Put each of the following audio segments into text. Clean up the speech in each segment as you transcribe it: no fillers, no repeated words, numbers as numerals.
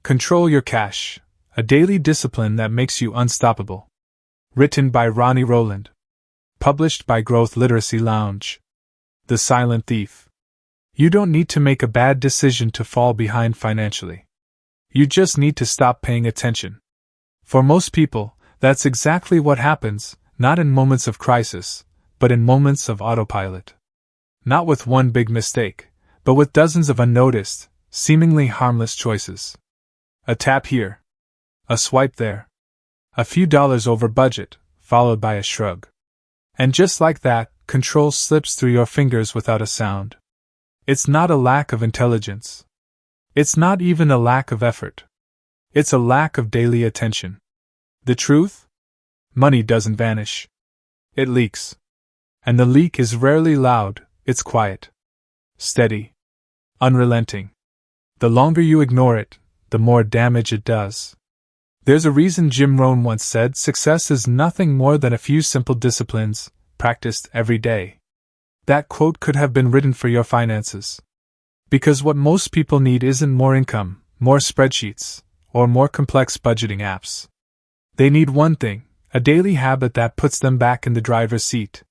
Control Your Cash, a daily discipline that makes you unstoppable. Written by Ronnie Rowland. Published by Growth Literacy Lounge. The Silent Thief. You don't need to make a bad decision to fall behind financially. You just need to stop paying attention. For most people, that's exactly what happens, not in moments of crisis, but in moments of autopilot. Not with one big mistake, but with dozens of unnoticed, seemingly harmless choices. A tap here. A swipe there. A few dollars over budget, followed by a shrug. And just like that, control slips through your fingers without a sound. It's not a lack of intelligence. It's not even a lack of effort. It's a lack of daily attention. The truth? Money doesn't vanish. It leaks. And the leak is rarely loud, it's quiet. Steady. Unrelenting. The longer you ignore it, the more damage it does. There's a reason Jim Rohn once said success is nothing more than a few simple disciplines, practiced every day. That quote could have been written for your finances. Because what most people need isn't more income, more spreadsheets, or more complex budgeting apps. They need one thing, a daily habit that puts them back in the driver's seat.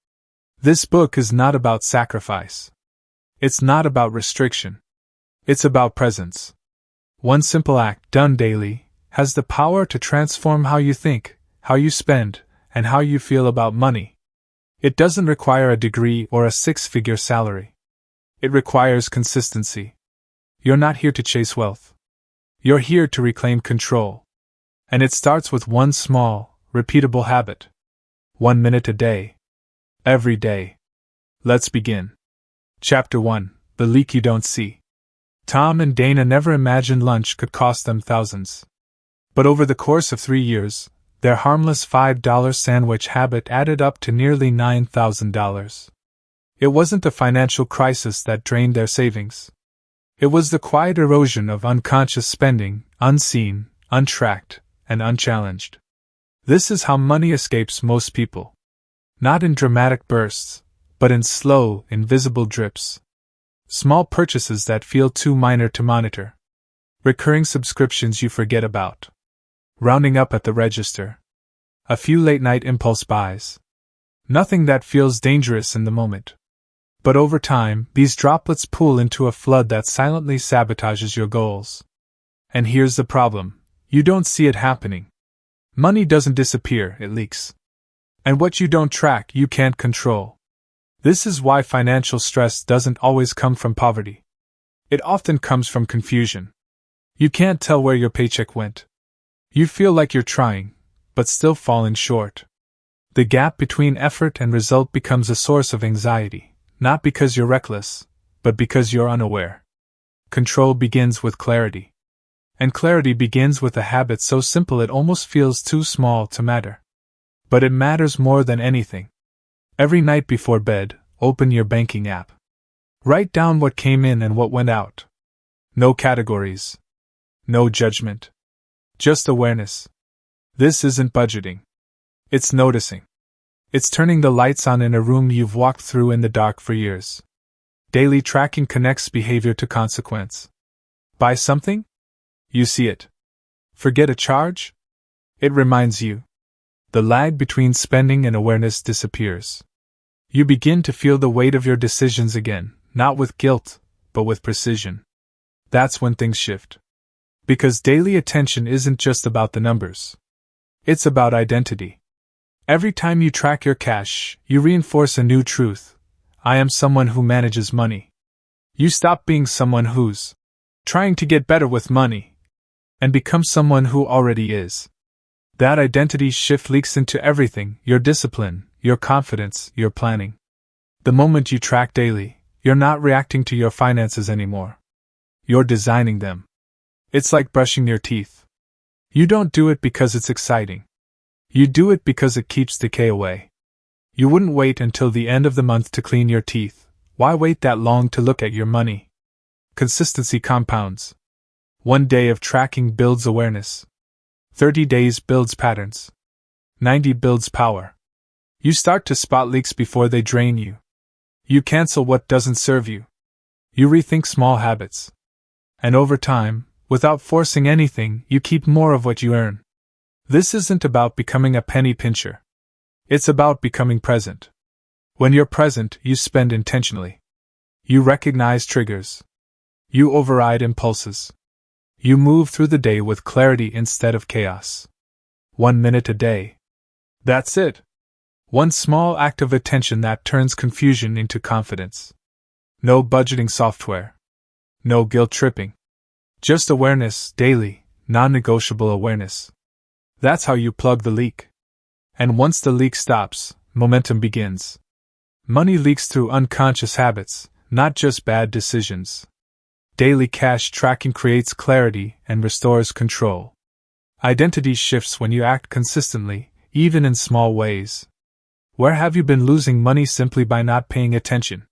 This book is not about sacrifice. It's not about restriction. It's about presence. One simple act, done daily, has the power to transform how you think, how you spend, and how you feel about money. It doesn't require a degree or a six-figure salary. It requires consistency. You're not here to chase wealth. You're here to reclaim control. And it starts with one small, repeatable habit. 1 minute a day. Every day. Let's begin. Chapter 1: The Leak You Don't See. Tom and Dana never imagined lunch could cost them thousands. But over the course of 3 years, their harmless $5 sandwich habit added up to nearly $9,000. It wasn't a financial crisis that drained their savings. It was the quiet erosion of unconscious spending, unseen, untracked, and unchallenged. This is how money escapes most people. Not in dramatic bursts, but in slow, invisible drips. Small purchases that feel too minor to monitor. Recurring subscriptions you forget about. Rounding up at the register. A few late-night impulse buys. Nothing that feels dangerous in the moment. But over time, these droplets pool into a flood that silently sabotages your goals. And here's the problem. You don't see it happening. Money doesn't disappear, it leaks. And what you don't track, you can't control. This is why financial stress doesn't always come from poverty. It often comes from confusion. You can't tell where your paycheck went. You feel like you're trying, but still falling short. The gap between effort and result becomes a source of anxiety, not because you're reckless, but because you're unaware. Control begins with clarity. And clarity begins with a habit so simple it almost feels too small to matter. But it matters more than anything. Every night before bed, open your banking app. Write down what came in and what went out. No categories. No judgment. Just awareness. This isn't budgeting. It's noticing. It's turning the lights on in a room you've walked through in the dark for years. Daily tracking connects behavior to consequence. Buy something? You see it. Forget a charge? It reminds you. The lag between spending and awareness disappears. You begin to feel the weight of your decisions again, not with guilt, but with precision. That's when things shift. Because daily attention isn't just about the numbers. It's about identity. Every time you track your cash, you reinforce a new truth. I am someone who manages money. You stop being someone who's trying to get better with money, and become someone who already is. That identity shift leaks into everything: your discipline, your confidence, your planning. The moment you track daily, you're not reacting to your finances anymore. You're designing them. It's like brushing your teeth. You don't do it because it's exciting. You do it because it keeps decay away. You wouldn't wait until the end of the month to clean your teeth. Why wait that long to look at your money? Consistency compounds. 1 day of tracking builds awareness. 30 days builds patterns. 90 builds power. You start to spot leaks before they drain you. You cancel what doesn't serve you. You rethink small habits. And over time, Without forcing anything, you keep more of what you earn. This isn't about becoming a penny pincher. It's about becoming present. When you're present, you spend intentionally. You recognize triggers. You override impulses. You move through the day with clarity instead of chaos. 1 minute a day. That's it. One small act of attention that turns confusion into confidence. No budgeting software. No guilt tripping. Just awareness, daily, non-negotiable awareness. That's how you plug the leak. And once the leak stops, momentum begins. Money leaks through unconscious habits, not just bad decisions. Daily cash tracking creates clarity and restores control. Identity shifts when you act consistently, even in small ways. Where have you been losing money simply by not paying attention?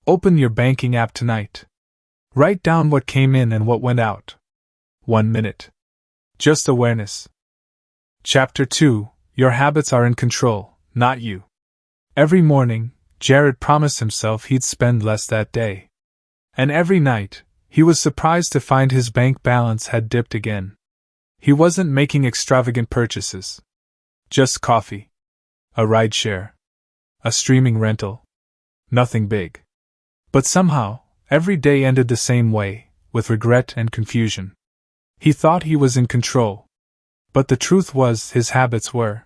Open your banking app tonight. Write down what came in and what went out. 1 minute. Just awareness. Chapter 2. Your habits are in control, not you. Every morning, Jared promised himself he'd spend less that day. And every night, he was surprised to find his bank balance had dipped again. He wasn't making extravagant purchases. Just coffee. A rideshare. A streaming rental. Nothing big. But somehow, every day ended the same way, with regret and confusion. He thought he was in control. But the truth was, his habits were.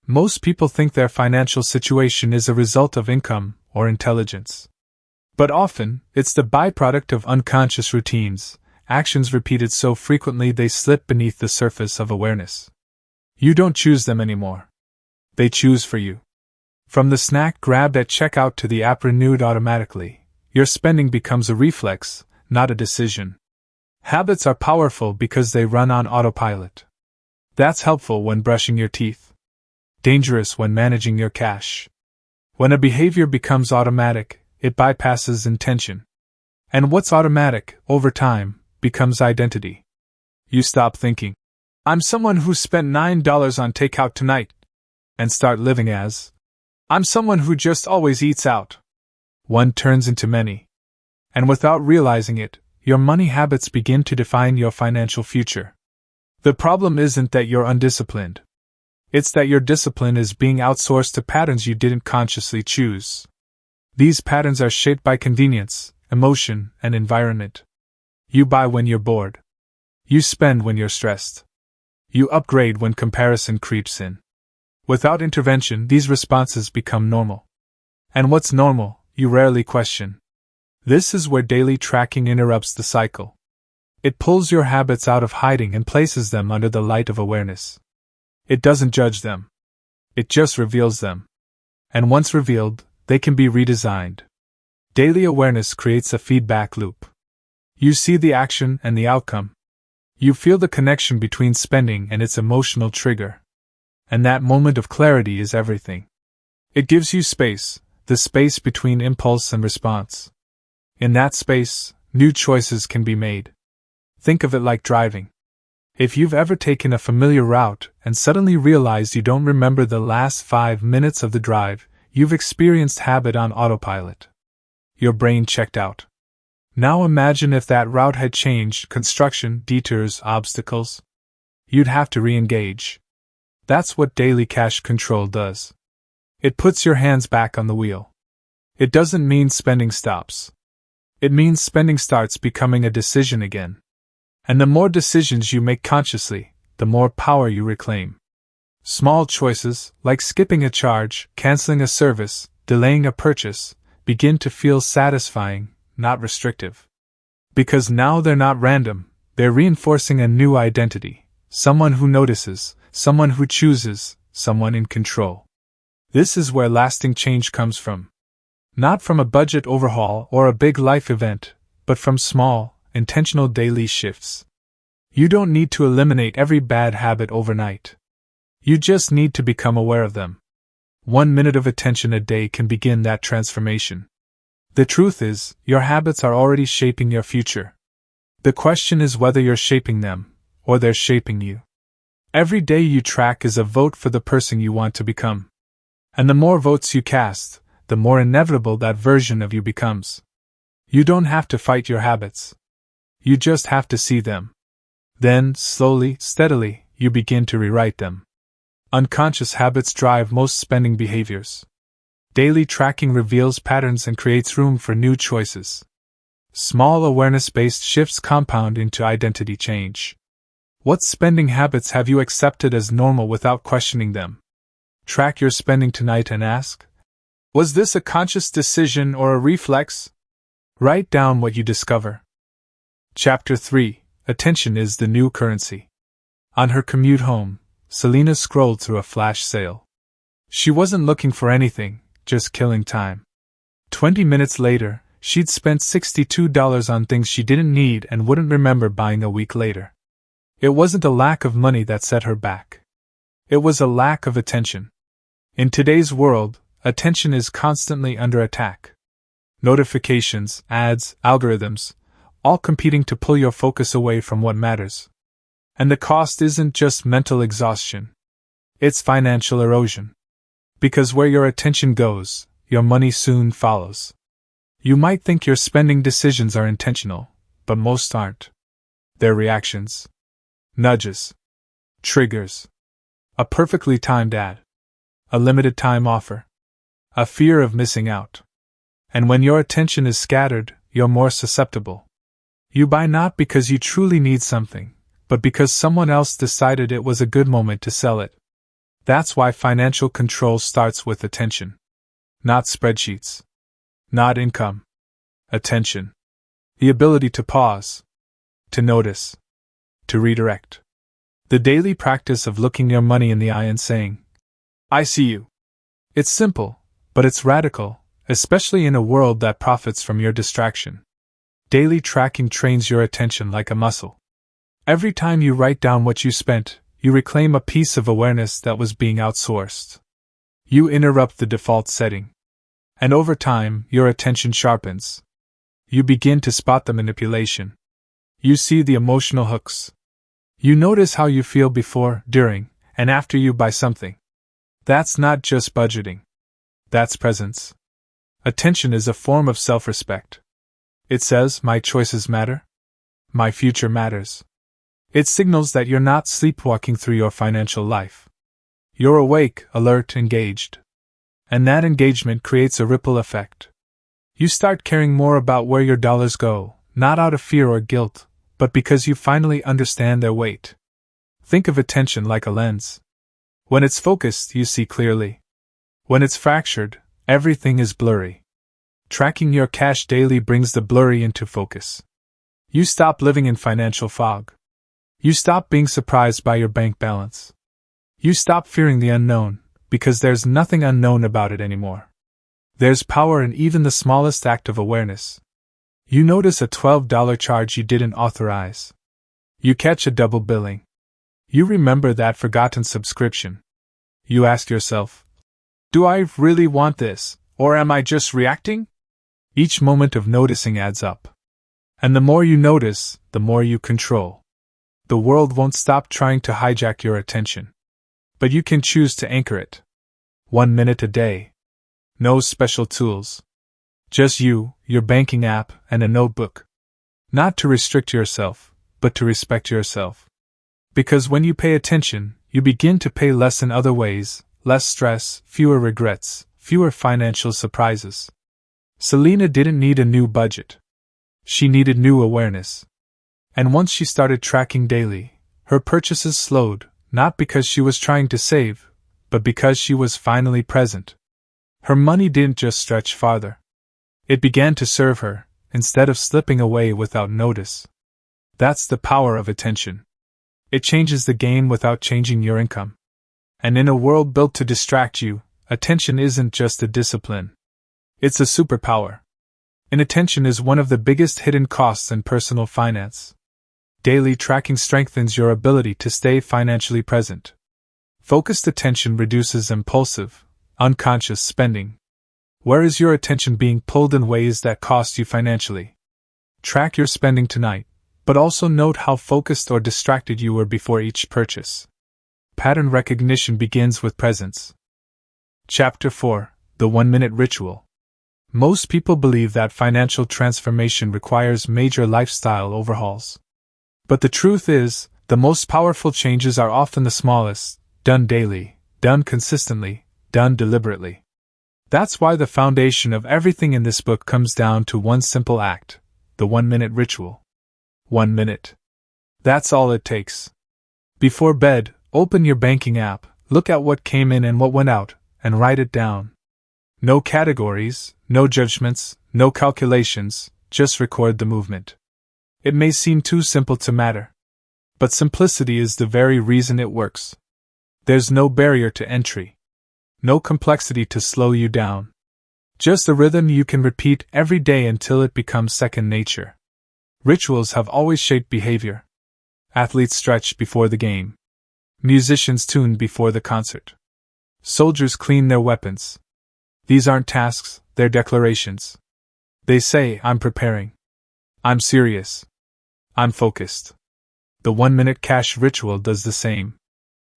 Most people think their financial situation is a result of income or intelligence. But often, it's the byproduct of unconscious routines, actions repeated so frequently they slip beneath the surface of awareness. You don't choose them anymore. They choose for you. From the snack grabbed at checkout to the app renewed automatically, your spending becomes a reflex, not a decision. Habits are powerful because they run on autopilot. That's helpful when brushing your teeth. Dangerous when managing your cash. When a behavior becomes automatic, it bypasses intention. And what's automatic, over time, becomes identity. You stop thinking, "I'm someone who spent $9 on takeout tonight," and start living as, "I'm someone who just always eats out." One turns into many. And without realizing it, your money habits begin to define your financial future. The problem isn't that you're undisciplined. It's that your discipline is being outsourced to patterns you didn't consciously choose. These patterns are shaped by convenience, emotion, and environment. You buy when you're bored. You spend when you're stressed. You upgrade when comparison creeps in. Without intervention, these responses become normal. And what's normal, you rarely question. This is where daily tracking interrupts the cycle. It pulls your habits out of hiding and places them under the light of awareness. It doesn't judge them. It just reveals them. And once revealed, they can be redesigned. Daily awareness creates a feedback loop. You see the action and the outcome. You feel the connection between spending and its emotional trigger. And that moment of clarity is everything. It gives you space, the space between impulse and response. In that space, new choices can be made. Think of it like driving. If you've ever taken a familiar route and suddenly realized you don't remember the last 5 minutes of the drive, you've experienced habit on autopilot. Your brain checked out. Now imagine if that route had changed: construction, detours, obstacles. You'd have to re-engage. That's what daily cash control does. It puts your hands back on the wheel. It doesn't mean spending stops. It means spending starts becoming a decision again. And the more decisions you make consciously, the more power you reclaim. Small choices, like skipping a charge, canceling a service, delaying a purchase, begin to feel satisfying, not restrictive. Because now they're not random, they're reinforcing a new identity. Someone who notices, someone who chooses, someone in control. This is where lasting change comes from. Not from a budget overhaul or a big life event, but from small, intentional daily shifts. You don't need to eliminate every bad habit overnight. You just need to become aware of them. 1 minute of attention a day can begin that transformation. The truth is, your habits are already shaping your future. The question is whether you're shaping them, or they're shaping you. Every day you track is a vote for the person you want to become. And the more votes you cast, the more inevitable that version of you becomes. You don't have to fight your habits. You just have to see them. Then, slowly, steadily, you begin to rewrite them. Unconscious habits drive most spending behaviors. Daily tracking reveals patterns and creates room for new choices. Small awareness-based shifts compound into identity change. What spending habits have you accepted as normal without questioning them? Track your spending tonight and ask, was this a conscious decision or a reflex? Write down what you discover. Chapter 3. Attention is the new currency. On her commute home, Selena scrolled through a flash sale. She wasn't looking for anything, just killing time. 20 minutes later, she'd spent $62 on things she didn't need and wouldn't remember buying a week later. It wasn't a lack of money that set her back. It was a lack of attention. In today's world, attention is constantly under attack. Notifications, ads, algorithms, all competing to pull your focus away from what matters. And the cost isn't just mental exhaustion. It's financial erosion. Because where your attention goes, your money soon follows. You might think your spending decisions are intentional, but most aren't. They're reactions. Nudges. Triggers. A perfectly timed ad. A limited time offer. A fear of missing out. And when your attention is scattered, you're more susceptible. You buy not because you truly need something, but because someone else decided it was a good moment to sell it. That's why financial control starts with attention. Not spreadsheets. Not income. Attention. The ability to pause. To notice. To redirect. The daily practice of looking your money in the eye and saying, I see you. It's simple, but it's radical, especially in a world that profits from your distraction. Daily tracking trains your attention like a muscle. Every time you write down what you spent, you reclaim a piece of awareness that was being outsourced. You interrupt the default setting. And over time, your attention sharpens. You begin to spot the manipulation. You see the emotional hooks. You notice how you feel before, during, and after you buy something. That's not just budgeting. That's presence. Attention is a form of self-respect. It says, my choices matter. My future matters. It signals that you're not sleepwalking through your financial life. You're awake, alert, engaged. And that engagement creates a ripple effect. You start caring more about where your dollars go, not out of fear or guilt, but because you finally understand their weight. Think of attention like a lens. When it's focused, you see clearly. When it's fractured, everything is blurry. Tracking your cash daily brings the blurry into focus. You stop living in financial fog. You stop being surprised by your bank balance. You stop fearing the unknown, because there's nothing unknown about it anymore. There's power in even the smallest act of awareness. You notice a $12 charge you didn't authorize. You catch a double billing. You remember that forgotten subscription. You ask yourself, do I really want this, or am I just reacting? Each moment of noticing adds up. And the more you notice, the more you control. The world won't stop trying to hijack your attention. But you can choose to anchor it. 1 minute a day. No special tools. Just you, your banking app, and a notebook. Not to restrict yourself, but to respect yourself. Because when you pay attention, you begin to pay less in other ways, less stress, fewer regrets, fewer financial surprises. Selena didn't need a new budget. She needed new awareness. And once she started tracking daily, her purchases slowed, not because she was trying to save, but because she was finally present. Her money didn't just stretch farther. It began to serve her, instead of slipping away without notice. That's the power of attention. It changes the game without changing your income. And in a world built to distract you, attention isn't just a discipline. It's a superpower. Inattention is one of the biggest hidden costs in personal finance. Daily tracking strengthens your ability to stay financially present. Focused attention reduces impulsive, unconscious spending. Where is your attention being pulled in ways that cost you financially? Track your spending tonight, but also note how focused or distracted you were before each purchase. Pattern recognition begins with presence. Chapter 4: The 1-Minute Ritual. Most people believe that financial transformation requires major lifestyle overhauls. But the truth is, the most powerful changes are often the smallest, done daily, done consistently, done deliberately. That's why the foundation of everything in this book comes down to one simple act, the 1-minute ritual. 1 minute. That's all it takes. Before bed, open your banking app, look at what came in and what went out, and write it down. No categories, no judgments, no calculations, just record the movement. It may seem too simple to matter. But simplicity is the very reason it works. There's no barrier to entry. No complexity to slow you down. Just a rhythm you can repeat every day until it becomes second nature. Rituals have always shaped behavior. Athletes stretch before the game. Musicians tune before the concert. Soldiers clean their weapons. These aren't tasks, they're declarations. They say, I'm preparing. I'm serious. I'm focused. The 1-minute cash ritual does the same.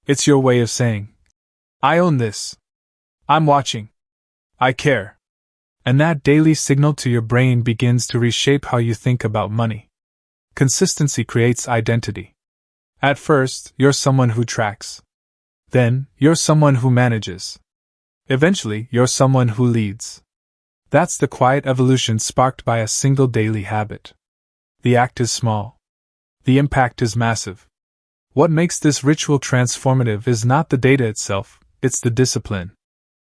It's your way of saying, I own this. I'm watching. I care. And that daily signal to your brain begins to reshape how you think about money. Consistency creates identity. At first, you're someone who tracks. Then, you're someone who manages. Eventually, you're someone who leads. That's the quiet evolution sparked by a single daily habit. The act is small. The impact is massive. What makes this ritual transformative is not the data itself, it's the discipline.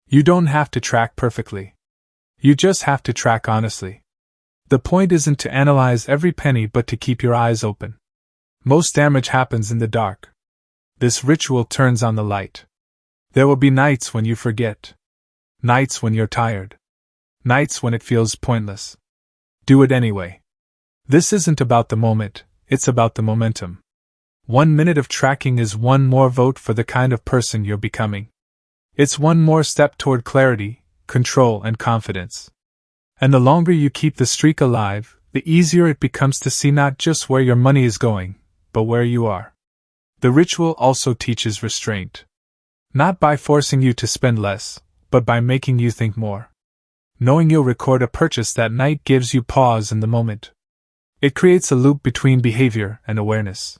You don't have to track perfectly. You just have to track honestly. The point isn't to analyze every penny but to keep your eyes open. Most damage happens in the dark. This ritual turns on the light. There will be nights when you forget. Nights when you're tired. Nights when it feels pointless. Do it anyway. This isn't about the moment, it's about the momentum. 1 minute of tracking is one more vote for the kind of person you're becoming. It's one more step toward clarity, control, and confidence. And the longer you keep the streak alive, the easier it becomes to see not just where your money is going, but where you are. The ritual also teaches restraint. Not by forcing you to spend less, but by making you think more. Knowing you'll record a purchase that night gives you pause in the moment. It creates a loop between behavior and awareness.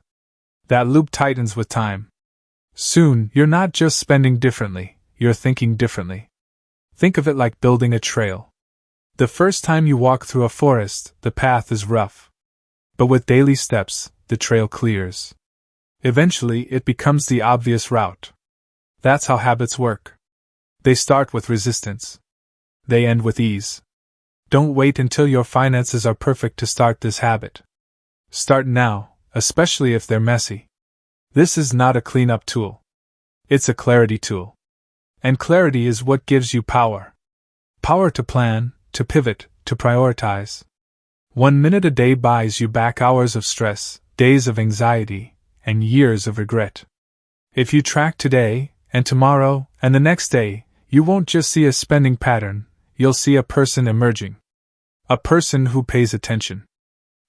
That loop tightens with time. Soon, you're not just spending differently, you're thinking differently. Think of it like building a trail. The first time you walk through a forest, the path is rough. But with daily steps, the trail clears. Eventually, it becomes the obvious route. That's how habits work. They start with resistance. They end with ease. Don't wait until your finances are perfect to start this habit. Start now, especially if they're messy. This is not a cleanup tool. It's a clarity tool. And clarity is what gives you power. Power to plan, to pivot, to prioritize. 1 minute a day buys you back hours of stress, days of anxiety, and years of regret. If you track today, and tomorrow, and the next day, you won't just see a spending pattern, you'll see a person emerging. A person who pays attention.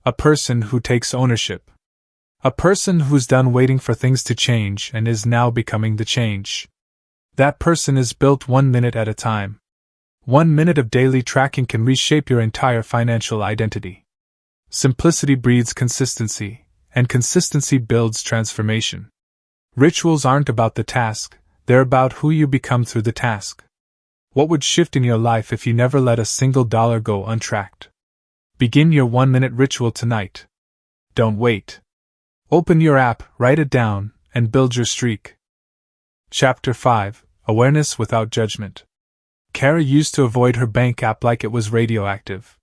A person who takes ownership. A person who's done waiting for things to change and is now becoming the change. That person is built 1 minute at a time. 1 minute of daily tracking can reshape your entire financial identity. Simplicity breeds consistency, and consistency builds transformation. Rituals aren't about the task, they're about who you become through the task. What would shift in your life if you never let a single dollar go untracked? Begin your 1 minute ritual tonight. Don't wait. Open your app, write it down, and build your streak. Chapter 5: Awareness Without Judgment. Kara used to avoid her bank app like it was radioactive.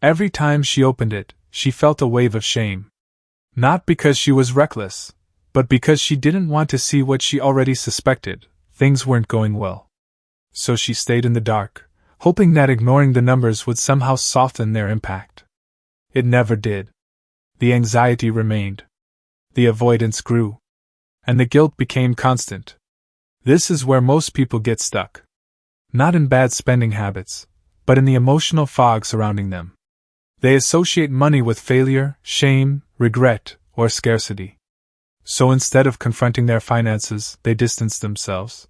Every time she opened it, she felt a wave of shame. Not because she was reckless, but because she didn't want to see what she already suspected: things weren't going well. So she stayed in the dark, hoping that ignoring the numbers would somehow soften their impact. It never did. The anxiety remained. The avoidance grew. And the guilt became constant. This is where most people get stuck. Not in bad spending habits, but in the emotional fog surrounding them. They associate money with failure, shame, regret, or scarcity. So instead of confronting their finances, they distance themselves.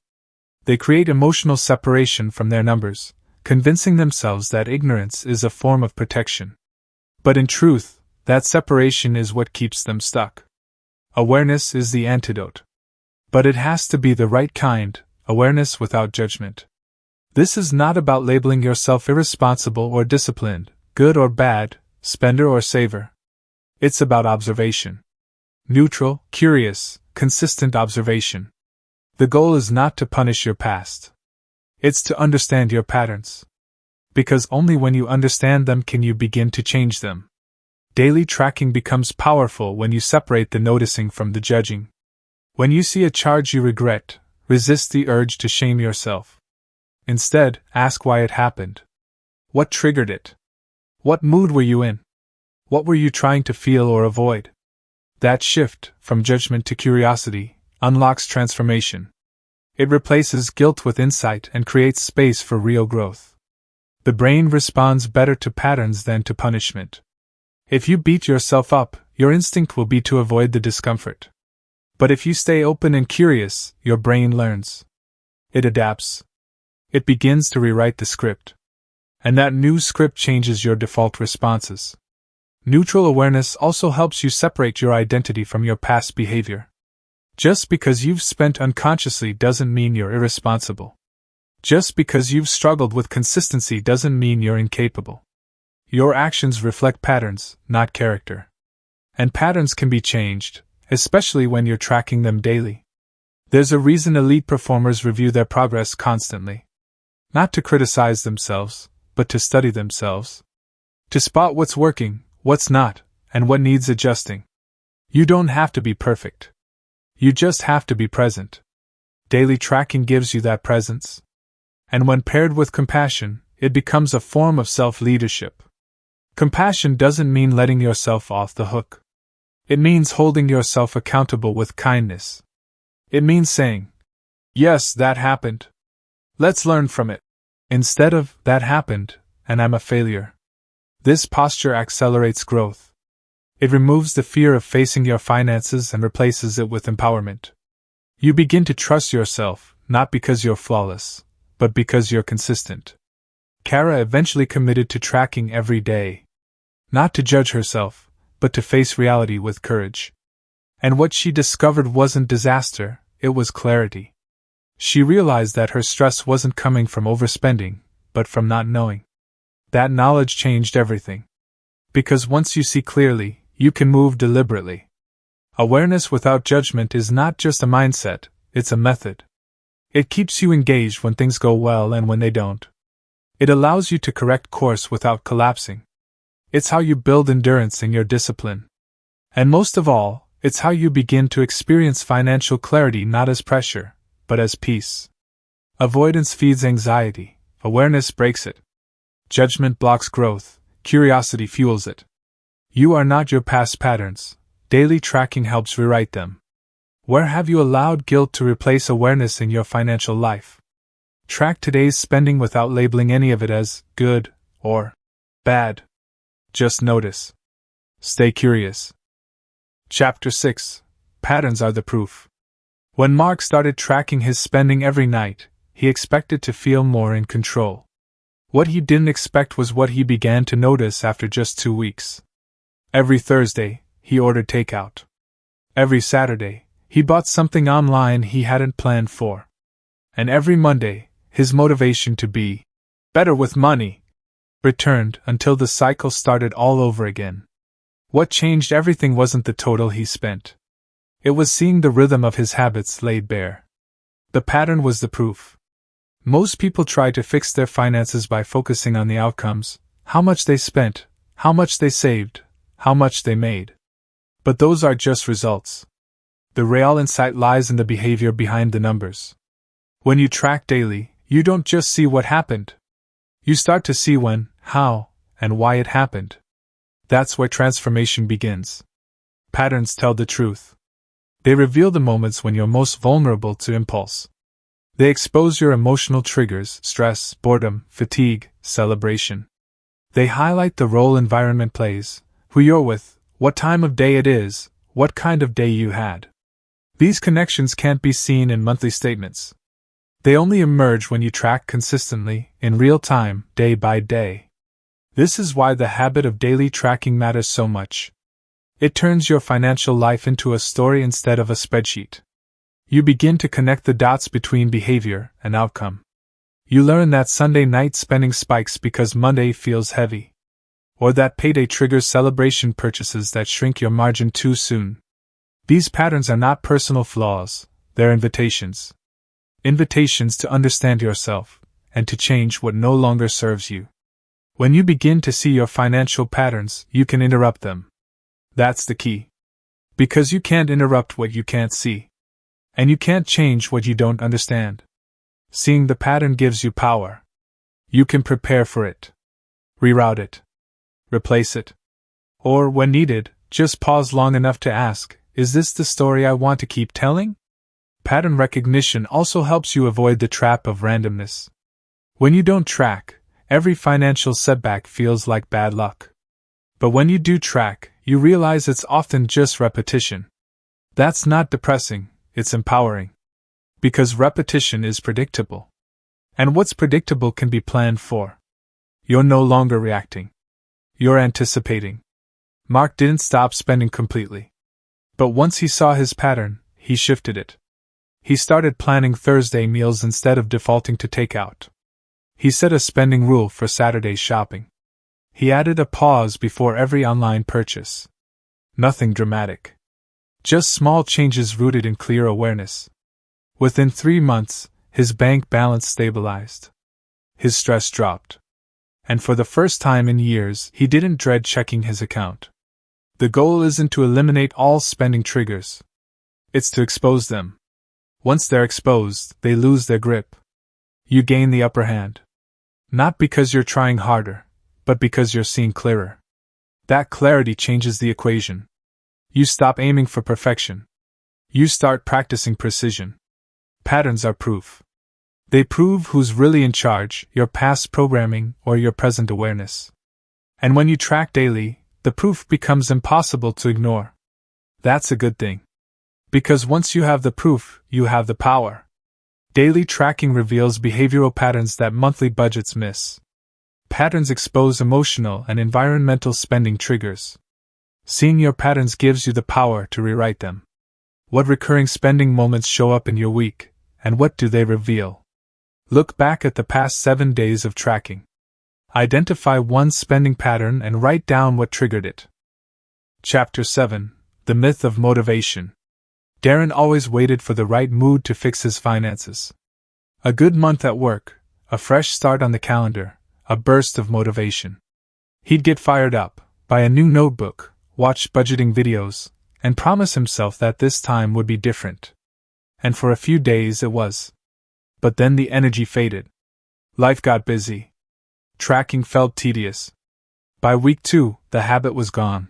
They create emotional separation from their numbers, convincing themselves that ignorance is a form of protection. But in truth, That separation is what keeps them stuck. Awareness is the antidote. But it has to be the right kind, awareness without judgment. This is not about labeling yourself irresponsible or disciplined, good or bad, spender or saver. It's about observation. Neutral, curious, consistent observation. The goal is not to punish your past. It's to understand your patterns. Because only when you understand them can you begin to change them. Daily tracking becomes powerful when you separate the noticing from the judging. When you see a charge you regret, resist the urge to shame yourself. Instead, ask why it happened. What triggered it? What mood were you in? What were you trying to feel or avoid? That shift, from judgment to curiosity, unlocks transformation. It replaces guilt with insight and creates space for real growth. The brain responds better to patterns than to punishment. If you beat yourself up, your instinct will be to avoid the discomfort. But if you stay open and curious, your brain learns. It adapts. It begins to rewrite the script. And that new script changes your default responses. Neutral awareness also helps you separate your identity from your past behavior. Just because you've spent unconsciously doesn't mean you're irresponsible. Just because you've struggled with consistency doesn't mean you're incapable. Your actions reflect patterns, not character. And patterns can be changed, especially when you're tracking them daily. There's a reason elite performers review their progress constantly. Not to criticize themselves, but to study themselves. To spot what's working, what's not, and what needs adjusting. You don't have to be perfect. You just have to be present. Daily tracking gives you that presence. And when paired with compassion, it becomes a form of self-leadership. Compassion doesn't mean letting yourself off the hook. It means holding yourself accountable with kindness. It means saying, "Yes, that happened. Let's learn from it," instead of, "That happened, and I'm a failure." This posture accelerates growth. It removes the fear of facing your finances and replaces it with empowerment. You begin to trust yourself, not because you're flawless, but because you're consistent. Kara eventually committed to tracking every day. Not to judge herself, but to face reality with courage. And what she discovered wasn't disaster, it was clarity. She realized that her stress wasn't coming from overspending, but from not knowing. That knowledge changed everything. Because once you see clearly, you can move deliberately. Awareness without judgment is not just a mindset, it's a method. It keeps you engaged when things go well and when they don't. It allows you to correct course without collapsing. It's how you build endurance in your discipline. And most of all, it's how you begin to experience financial clarity not as pressure, but as peace. Avoidance feeds anxiety, awareness breaks it. Judgment blocks growth, curiosity fuels it. You are not your past patterns, daily tracking helps rewrite them. Where have you allowed guilt to replace awareness in your financial life? Track today's spending without labeling any of it as good or bad. Just notice. Stay curious. Chapter 6. Patterns are the proof. When Mark started tracking his spending every night, he expected to feel more in control. What he didn't expect was what he began to notice after just 2 weeks. Every Thursday, he ordered takeout. Every Saturday, he bought something online he hadn't planned for. And every Monday, his motivation to be better with money returned until the cycle started all over again. What changed everything wasn't the total he spent. It was seeing the rhythm of his habits laid bare. The pattern was the proof. Most people try to fix their finances by focusing on the outcomes, how much they spent, how much they saved, how much they made. But those are just results. The real insight lies in the behavior behind the numbers. When you track daily, you don't just see what happened. You start to see when, how, and why it happened. That's where transformation begins. Patterns tell the truth. They reveal the moments when you're most vulnerable to impulse. They expose your emotional triggers, stress, boredom, fatigue, celebration. They highlight the role environment plays, who you're with, what time of day it is, what kind of day you had. These connections can't be seen in monthly statements. They only emerge when you track consistently, in real time, day by day. This is why the habit of daily tracking matters so much. It turns your financial life into a story instead of a spreadsheet. You begin to connect the dots between behavior and outcome. You learn that Sunday night spending spikes because Monday feels heavy. Or that payday triggers celebration purchases that shrink your margin too soon. These patterns are not personal flaws, they're invitations. Invitations to understand yourself, and to change what no longer serves you. When you begin to see your financial patterns, you can interrupt them. That's the key. Because you can't interrupt what you can't see. And you can't change what you don't understand. Seeing the pattern gives you power. You can prepare for it. Reroute it. Replace it. Or, when needed, just pause long enough to ask, is this the story I want to keep telling? Pattern recognition also helps you avoid the trap of randomness. When you don't track, every financial setback feels like bad luck. But when you do track, you realize it's often just repetition. That's not depressing, it's empowering. Because repetition is predictable. And what's predictable can be planned for. You're no longer reacting. You're anticipating. Mark didn't stop spending completely. But once he saw his pattern, he shifted it. He started planning Thursday meals instead of defaulting to takeout. He set a spending rule for Saturday shopping. He added a pause before every online purchase. Nothing dramatic. Just small changes rooted in clear awareness. Within 3 months, his bank balance stabilized. His stress dropped. And for the first time in years, he didn't dread checking his account. The goal isn't to eliminate all spending triggers. It's to expose them. Once they're exposed, they lose their grip. You gain the upper hand. Not because you're trying harder, but because you're seeing clearer. That clarity changes the equation. You stop aiming for perfection. You start practicing precision. Patterns are proof. They prove who's really in charge, your past programming or your present awareness. And when you track daily, the proof becomes impossible to ignore. That's a good thing. Because once you have the proof, you have the power. Daily tracking reveals behavioral patterns that monthly budgets miss. Patterns expose emotional and environmental spending triggers. Seeing your patterns gives you the power to rewrite them. What recurring spending moments show up in your week, and what do they reveal? Look back at the past 7 days of tracking. Identify one spending pattern and write down what triggered it. Chapter 7: The Myth of Motivation. Darren always waited for the right mood to fix his finances. A good month at work, a fresh start on the calendar, a burst of motivation. He'd get fired up, buy a new notebook, watch budgeting videos, and promise himself that this time would be different. And for a few days it was. But then the energy faded. Life got busy. Tracking felt tedious. By week 2, the habit was gone.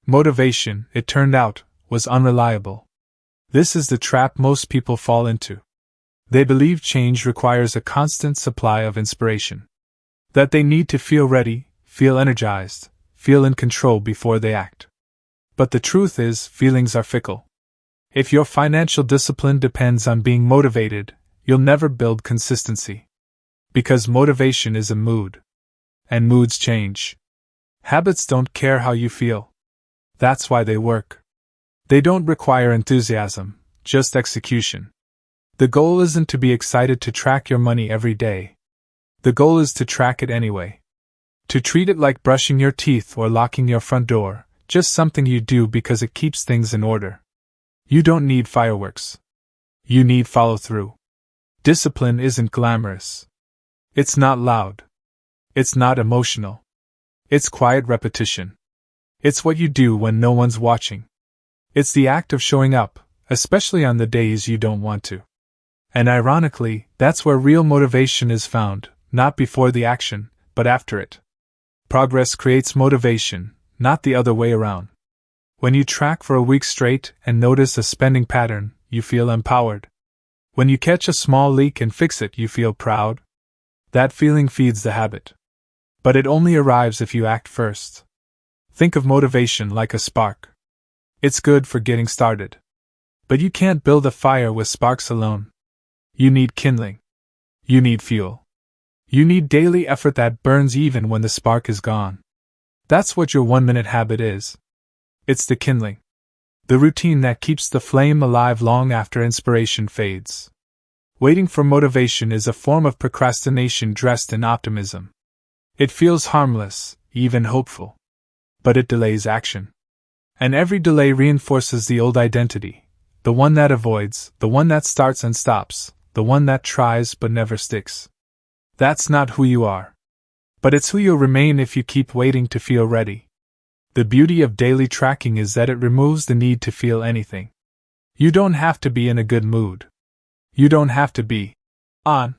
Motivation, it turned out, was unreliable. This is the trap most people fall into. They believe change requires a constant supply of inspiration. That they need to feel ready, feel energized, feel in control before they act. But the truth is, feelings are fickle. If your financial discipline depends on being motivated, you'll never build consistency. Because motivation is a mood. And moods change. Habits don't care how you feel. That's why they work. They don't require enthusiasm, just execution. The goal isn't to be excited to track your money every day. The goal is to track it anyway. To treat it like brushing your teeth or locking your front door, just something you do because it keeps things in order. You don't need fireworks. You need follow-through. Discipline isn't glamorous. It's not loud. It's not emotional. It's quiet repetition. It's what you do when no one's watching. It's the act of showing up, especially on the days you don't want to. And ironically, that's where real motivation is found, not before the action, but after it. Progress creates motivation, not the other way around. When you track for a week straight and notice a spending pattern, you feel empowered. When you catch a small leak and fix it, you feel proud. That feeling feeds the habit. But it only arrives if you act first. Think of motivation like a spark. It's good for getting started. But you can't build a fire with sparks alone. You need kindling. You need fuel. You need daily effort that burns even when the spark is gone. That's what your 1-minute habit is. It's the kindling. The routine that keeps the flame alive long after inspiration fades. Waiting for motivation is a form of procrastination dressed in optimism. It feels harmless, even hopeful. But it delays action. And every delay reinforces the old identity, the one that avoids, the one that starts and stops, the one that tries but never sticks. That's not who you are. But it's who you'll remain if you keep waiting to feel ready. The beauty of daily tracking is that it removes the need to feel anything. You don't have to be in a good mood. You don't have to be on.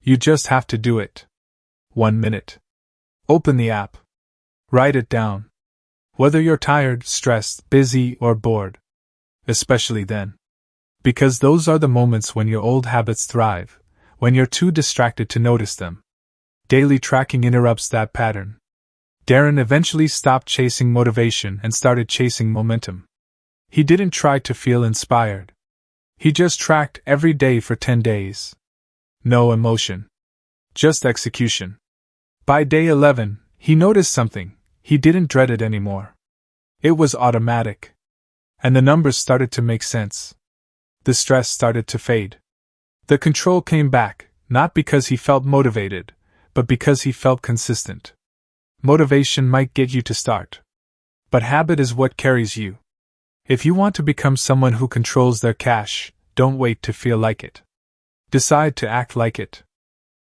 You just have to do it. 1 minute. Open the app. Write it down. Whether you're tired, stressed, busy, or bored. Especially then. Because those are the moments when your old habits thrive, when you're too distracted to notice them. Daily tracking interrupts that pattern. Darren eventually stopped chasing motivation and started chasing momentum. He didn't try to feel inspired. He just tracked every day for 10 days. No emotion. Just execution. By day 11, he noticed something. He didn't dread it anymore. It was automatic. And the numbers started to make sense. The stress started to fade. The control came back, not because he felt motivated, but because he felt consistent. Motivation might get you to start. But habit is what carries you. If you want to become someone who controls their cash, don't wait to feel like it. Decide to act like it.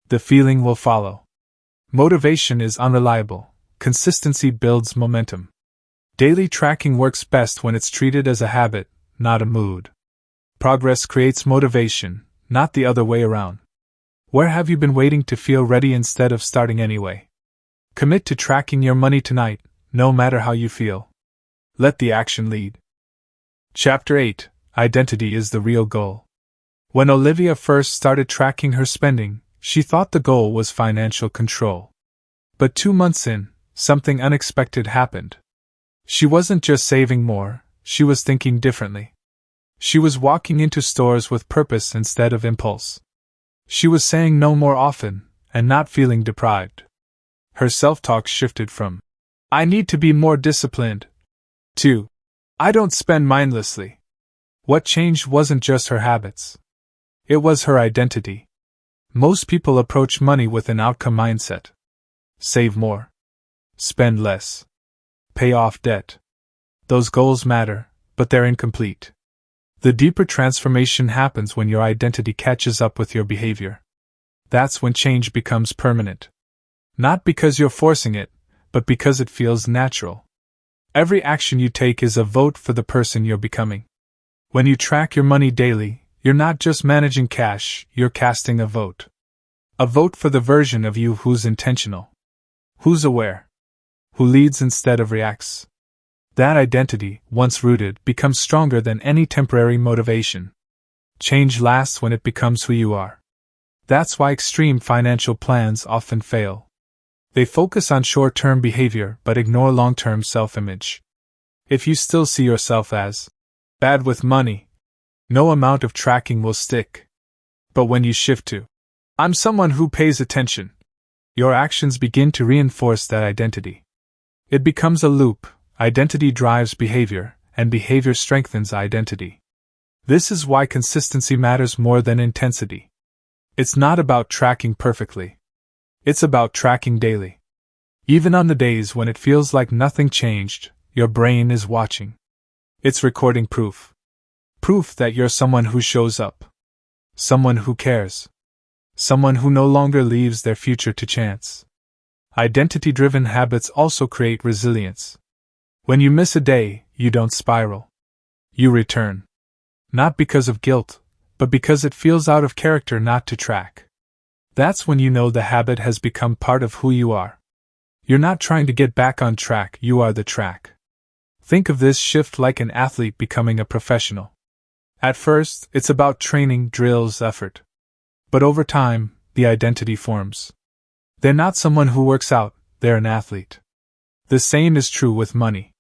The feeling will follow. Motivation is unreliable. Consistency builds momentum. Daily tracking works best when it's treated as a habit, not a mood. Progress creates motivation, not the other way around. Where have you been waiting to feel ready instead of starting anyway? Commit to tracking your money tonight, no matter how you feel. Let the action lead. Chapter 8: Identity is the real goal. When Olivia first started tracking her spending, she thought the goal was financial control. But 2 months in, something unexpected happened. She wasn't just saving more, she was thinking differently. She was walking into stores with purpose instead of impulse. She was saying no more often, and not feeling deprived. Her self-talk shifted from, "I need to be more disciplined," to, "I don't spend mindlessly." What changed wasn't just her habits. It was her identity. Most people approach money with an outcome mindset. Save more. Spend less. Pay off debt. Those goals matter, but they're incomplete. The deeper transformation happens when your identity catches up with your behavior. That's when change becomes permanent. Not because you're forcing it, but because it feels natural. Every action you take is a vote for the person you're becoming. When you track your money daily, you're not just managing cash, you're casting a vote. A vote for the version of you who's intentional. Who's aware. Who leads instead of reacts. That identity, once rooted, becomes stronger than any temporary motivation. Change lasts when it becomes who you are. That's why extreme financial plans often fail. They focus on short-term behavior but ignore long-term self-image. If you still see yourself as bad with money, no amount of tracking will stick. But when you shift to, "I'm someone who pays attention," your actions begin to reinforce that identity. It becomes a loop. Identity drives behavior, and behavior strengthens identity. This is why consistency matters more than intensity. It's not about tracking perfectly. It's about tracking daily. Even on the days when it feels like nothing changed, your brain is watching. It's recording proof. Proof that you're someone who shows up. Someone who cares. Someone who no longer leaves their future to chance. Identity-driven habits also create resilience. When you miss a day, you don't spiral. You return. Not because of guilt, but because it feels out of character not to track. That's when you know the habit has become part of who you are. You're not trying to get back on track, you are the track. Think of this shift like an athlete becoming a professional. At first, it's about training, drills, effort. But over time, the identity forms. They're not someone who works out, they're an athlete. The same is true with money.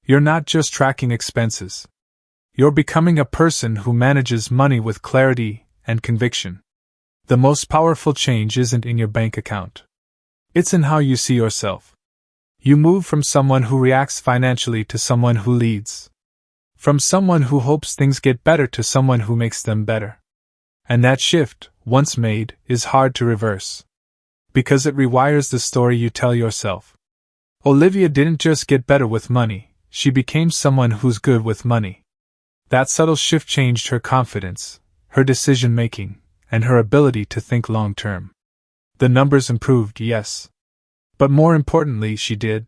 You're not just tracking expenses. You're becoming a person who manages money with clarity and conviction. The most powerful change isn't in your bank account. It's in how you see yourself. You move from someone who reacts financially to someone who leads. From someone who hopes things get better to someone who makes them better. And that shift, once made, is hard to reverse. Because it rewires the story you tell yourself. Olivia didn't just get better with money, she became someone who's good with money. That subtle shift changed her confidence, her decision-making, and her ability to think long-term. The numbers improved, yes. But more importantly, she did.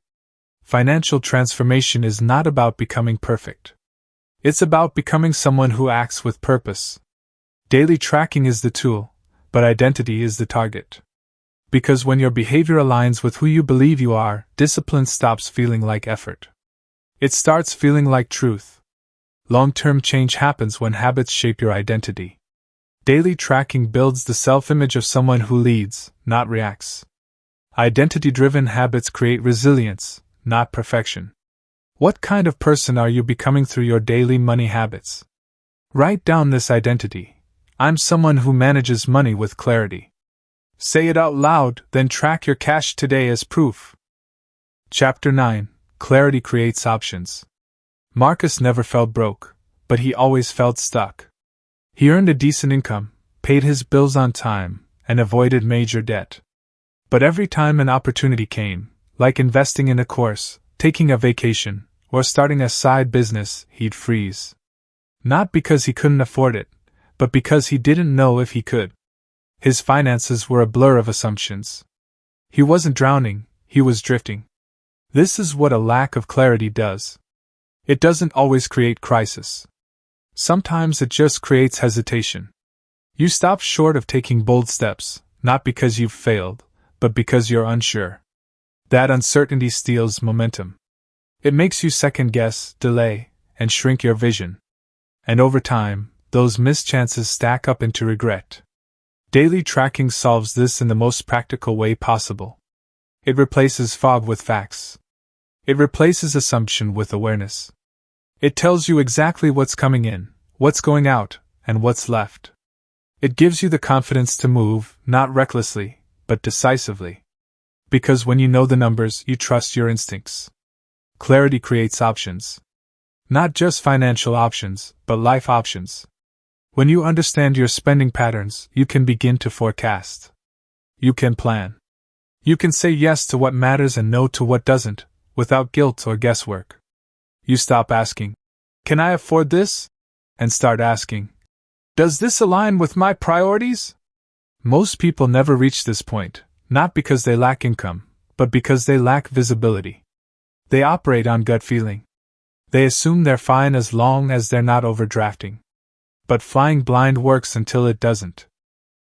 Financial transformation is not about becoming perfect. It's about becoming someone who acts with purpose. Daily tracking is the tool, but identity is the target. Because when your behavior aligns with who you believe you are, discipline stops feeling like effort. It starts feeling like truth. Long-term change happens when habits shape your identity. Daily tracking builds the self-image of someone who leads, not reacts. Identity-driven habits create resilience, not perfection. What kind of person are you becoming through your daily money habits? Write down this identity. I'm someone who manages money with clarity. Say it out loud, then track your cash today as proof. Chapter 9. Clarity creates options. Marcus never felt broke, but he always felt stuck. He earned a decent income, paid his bills on time, and avoided major debt. But every time an opportunity came, like investing in a course, taking a vacation, or starting a side business, he'd freeze. Not because he couldn't afford it, but because he didn't know if he could. His finances were a blur of assumptions. He wasn't drowning, he was drifting. This is what a lack of clarity does. It doesn't always create crisis. Sometimes it just creates hesitation. You stop short of taking bold steps, not because you've failed, but because you're unsure. That uncertainty steals momentum. It makes you second-guess, delay, and shrink your vision. And over time, those missed chances stack up into regret. Daily tracking solves this in the most practical way possible. It replaces fog with facts. It replaces assumption with awareness. It tells you exactly what's coming in, what's going out, and what's left. It gives you the confidence to move, not recklessly, but decisively. Because when you know the numbers, you trust your instincts. Clarity creates options. Not just financial options, but life options. When you understand your spending patterns, you can begin to forecast. You can plan. You can say yes to what matters and no to what doesn't, without guilt or guesswork. You stop asking, "Can I afford this?" and start asking, "Does this align with my priorities?" Most people never reach this point, not because they lack income, but because they lack visibility. They operate on gut feeling. They assume they're fine as long as they're not overdrafting. But flying blind works until it doesn't.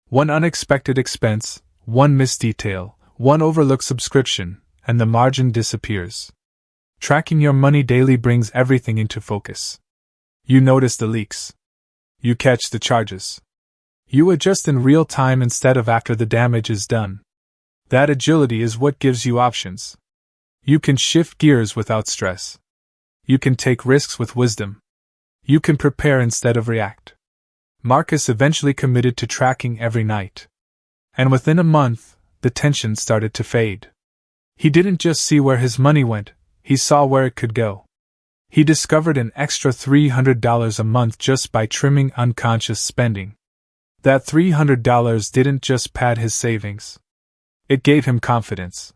One unexpected expense, one missed detail, one overlooked subscription, and the margin disappears. Tracking your money daily brings everything into focus. You notice the leaks. You catch the charges. You adjust in real time instead of after the damage is done. That agility is what gives you options. You can shift gears without stress. You can take risks with wisdom. You can prepare instead of react. Marcus eventually committed to tracking every night. And within a month, the tension started to fade. He didn't just see where his money went, he saw where it could go. He discovered an extra $300 a month just by trimming unconscious spending. That $300 didn't just pad his savings. It gave him confidence.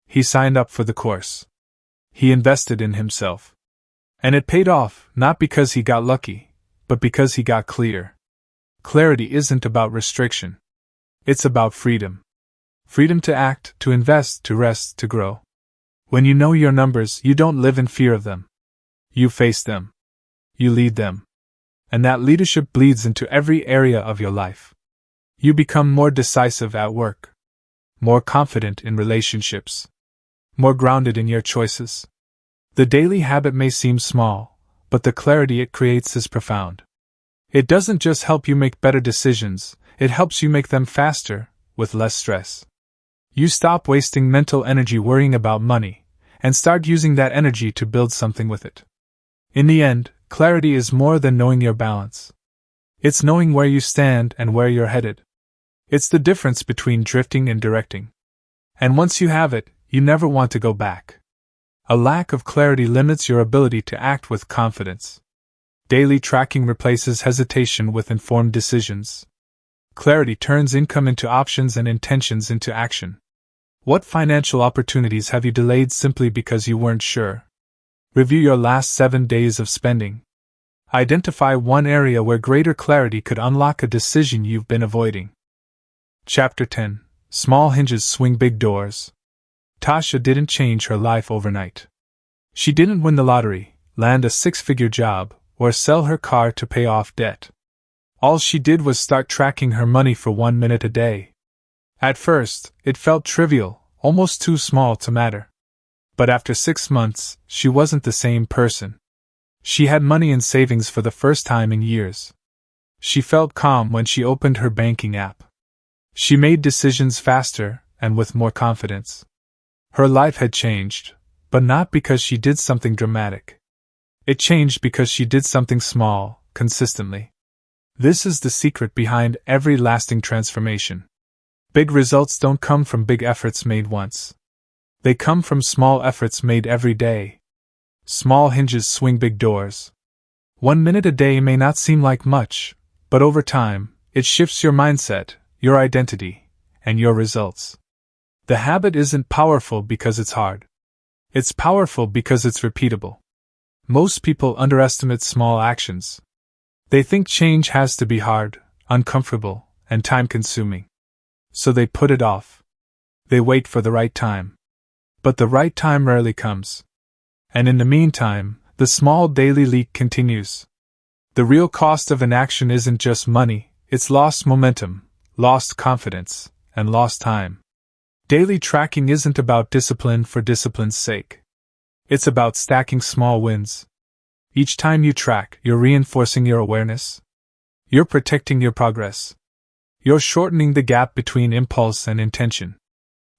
He signed up for the course. He invested in himself. And it paid off, not because he got lucky, but because he got clear. Clarity isn't about restriction. It's about freedom. Freedom to act, to invest, to rest, to grow. When you know your numbers, you don't live in fear of them. You face them. You lead them. And that leadership bleeds into every area of your life. You become more decisive at work. More confident in relationships. More grounded in your choices. The daily habit may seem small, but the clarity it creates is profound. It doesn't just help you make better decisions, it helps you make them faster, with less stress. You stop wasting mental energy worrying about money, and start using that energy to build something with it. In the end, clarity is more than knowing your balance. It's knowing where you stand and where you're headed. It's the difference between drifting and directing. And once you have it, you never want to go back. A lack of clarity limits your ability to act with confidence. Daily tracking replaces hesitation with informed decisions. Clarity turns income into options and intentions into action. What financial opportunities have you delayed simply because you weren't sure? Review your last 7 days of spending. Identify one area where greater clarity could unlock a decision you've been avoiding. Chapter 10. Small hinges swing big doors. Tasha didn't change her life overnight. She didn't win the lottery, land a 6-figure job, or sell her car to pay off debt. All she did was start tracking her money for 1 minute a day. At first, it felt trivial, almost too small to matter. But after 6 months, she wasn't the same person. She had money in savings for the first time in years. She felt calm when she opened her banking app. She made decisions faster and with more confidence. Her life had changed, but not because she did something dramatic. It changed because she did something small, consistently. This is the secret behind every lasting transformation. Big results don't come from big efforts made once. They come from small efforts made every day. Small hinges swing big doors. 1 minute a day may not seem like much, but over time, it shifts your mindset, your identity, and your results. The habit isn't powerful because it's hard. It's powerful because it's repeatable. Most people underestimate small actions. They think change has to be hard, uncomfortable, and time-consuming. So they put it off. They wait for the right time. But the right time rarely comes. And in the meantime, the small daily leak continues. The real cost of inaction isn't just money, it's lost momentum, lost confidence, and lost time. Daily tracking isn't about discipline for discipline's sake. It's about stacking small wins. Each time you track, you're reinforcing your awareness. You're protecting your progress. You're shortening the gap between impulse and intention.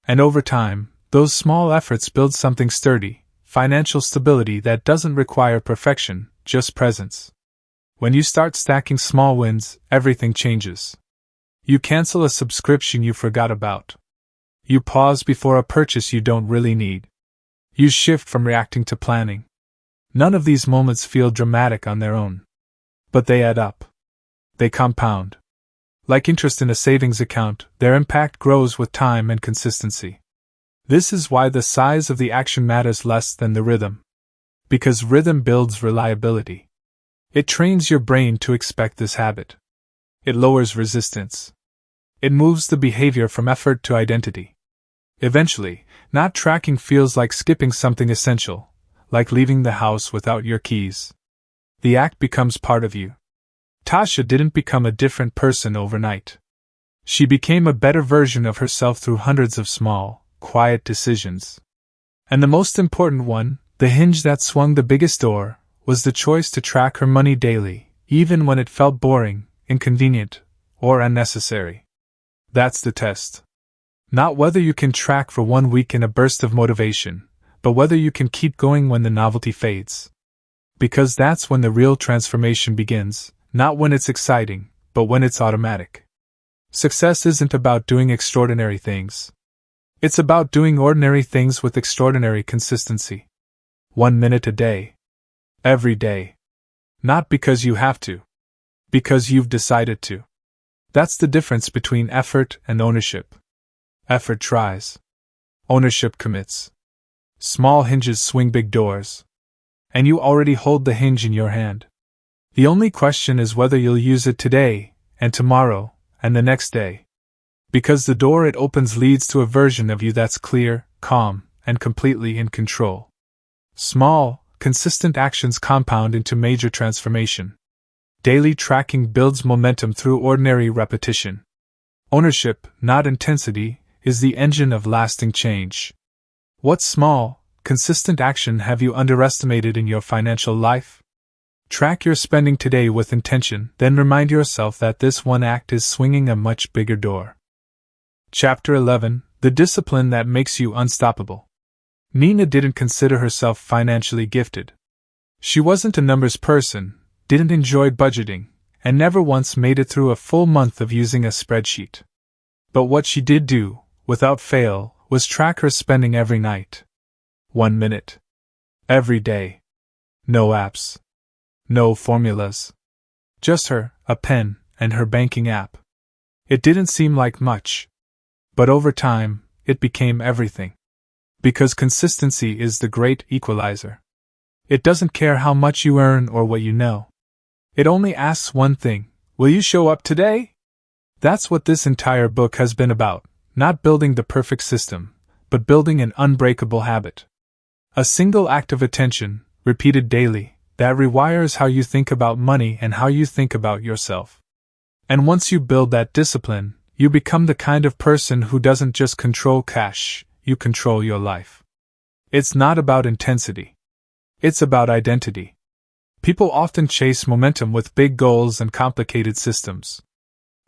And over time, those small efforts build something sturdy, financial stability that doesn't require perfection, just presence. When you start stacking small wins, everything changes. You cancel a subscription you forgot about. You pause before a purchase you don't really need. You shift from reacting to planning. None of these moments feel dramatic on their own. But they add up. They compound. Like interest in a savings account, their impact grows with time and consistency. This is why the size of the action matters less than the rhythm. Because rhythm builds reliability. It trains your brain to expect this habit. It lowers resistance. It moves the behavior from effort to identity. Eventually, not tracking feels like skipping something essential, like leaving the house without your keys. The act becomes part of you. Tasha didn't become a different person overnight. She became a better version of herself through hundreds of small, quiet decisions. And the most important one, the hinge that swung the biggest door, was the choice to track her money daily, even when it felt boring, inconvenient, or unnecessary. That's the test. Not whether you can track for 1 week in a burst of motivation, but whether you can keep going when the novelty fades. Because that's when the real transformation begins, not when it's exciting, but when it's automatic. Success isn't about doing extraordinary things. It's about doing ordinary things with extraordinary consistency. 1 minute a day. Every day. Not because you have to. Because you've decided to. That's the difference between effort and ownership. Effort tries. Ownership commits. Small hinges swing big doors. And you already hold the hinge in your hand. The only question is whether you'll use it today, and tomorrow, and the next day. Because the door it opens leads to a version of you that's clear, calm, and completely in control. Small, consistent actions compound into major transformation. Daily tracking builds momentum through ordinary repetition. Ownership, not intensity, is the engine of lasting change. What small, consistent action have you underestimated in your financial life? Track your spending today with intention, then remind yourself that this one act is swinging a much bigger door. Chapter 11. The Discipline That Makes You Unstoppable. Nina didn't consider herself financially gifted. She wasn't a numbers person, didn't enjoy budgeting, and never once made it through a full month of using a spreadsheet. But what she did do, without fail, was track her spending every night. 1 minute. Every day. No apps. No formulas. Just her, a pen, and her banking app. It didn't seem like much. But over time, it became everything. Because consistency is the great equalizer. It doesn't care how much you earn or what you know. It only asks one thing: will you show up today? That's what this entire book has been about, not building the perfect system, but building an unbreakable habit. A single act of attention, repeated daily, that rewires how you think about money and how you think about yourself. And once you build that discipline, you become the kind of person who doesn't just control cash, you control your life. It's not about intensity. It's about identity. People often chase momentum with big goals and complicated systems.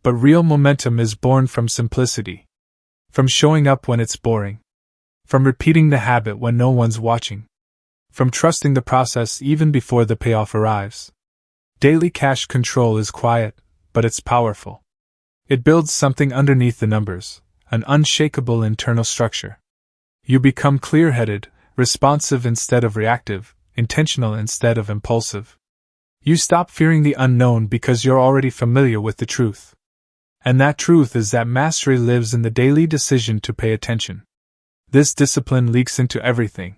But real momentum is born from simplicity. From showing up when it's boring. From repeating the habit when no one's watching. From trusting the process even before the payoff arrives. Daily cash control is quiet, but it's powerful. It builds something underneath the numbers, an unshakable internal structure. You become clear-headed, responsive instead of reactive, intentional instead of impulsive. You stop fearing the unknown because you're already familiar with the truth. And that truth is that mastery lives in the daily decision to pay attention. This discipline leaks into everything.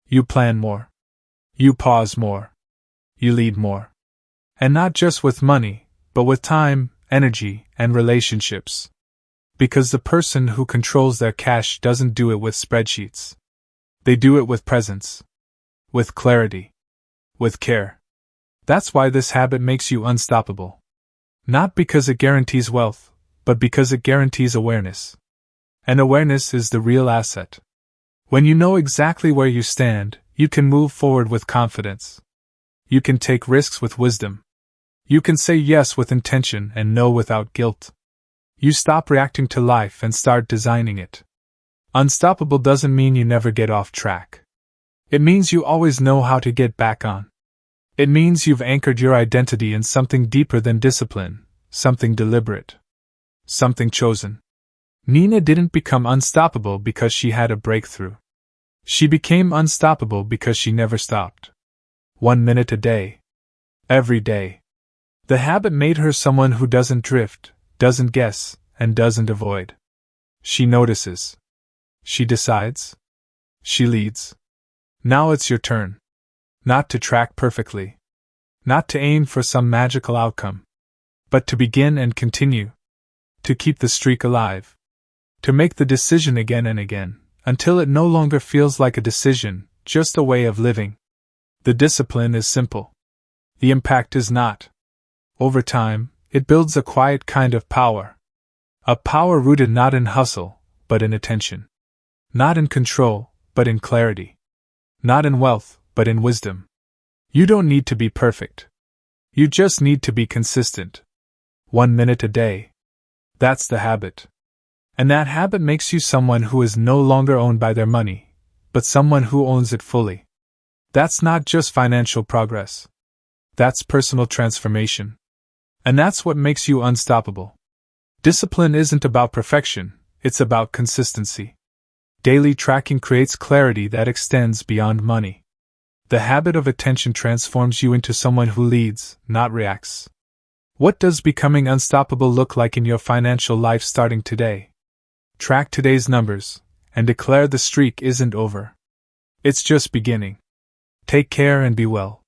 You plan more. You pause more. You lead more. And not just with money, but with time, energy, and relationships. Because the person who controls their cash doesn't do it with spreadsheets. They do it with presence. With clarity. With care. That's why this habit makes you unstoppable. Not because it guarantees wealth, but because it guarantees awareness. And awareness is the real asset. When you know exactly where you stand, you can move forward with confidence. You can take risks with wisdom. You can say yes with intention and no without guilt. You stop reacting to life and start designing it. Unstoppable doesn't mean you never get off track. It means you always know how to get back on. It means you've anchored your identity in something deeper than discipline, something deliberate. Something chosen. Nina didn't become unstoppable because she had a breakthrough. She became unstoppable because she never stopped. 1 minute a day. Every day. The habit made her someone who doesn't drift, doesn't guess, and doesn't avoid. She notices. She decides. She leads. Now it's your turn. Not to track perfectly. Not to aim for some magical outcome. But to begin and continue. To keep the streak alive. To make the decision again and again, until it no longer feels like a decision, just a way of living. The discipline is simple. The impact is not. Over time, it builds a quiet kind of power. A power rooted not in hustle, but in attention. Not in control, but in clarity. Not in wealth, but in wisdom. You don't need to be perfect. You just need to be consistent. 1 minute a day. That's the habit. And that habit makes you someone who is no longer owned by their money, but someone who owns it fully. That's not just financial progress. That's personal transformation. And that's what makes you unstoppable. Discipline isn't about perfection, it's about consistency. Daily tracking creates clarity that extends beyond money. The habit of attention transforms you into someone who leads, not reacts. What does becoming unstoppable look like in your financial life starting today? Track today's numbers, and declare the streak isn't over. It's just beginning. Take care and be well.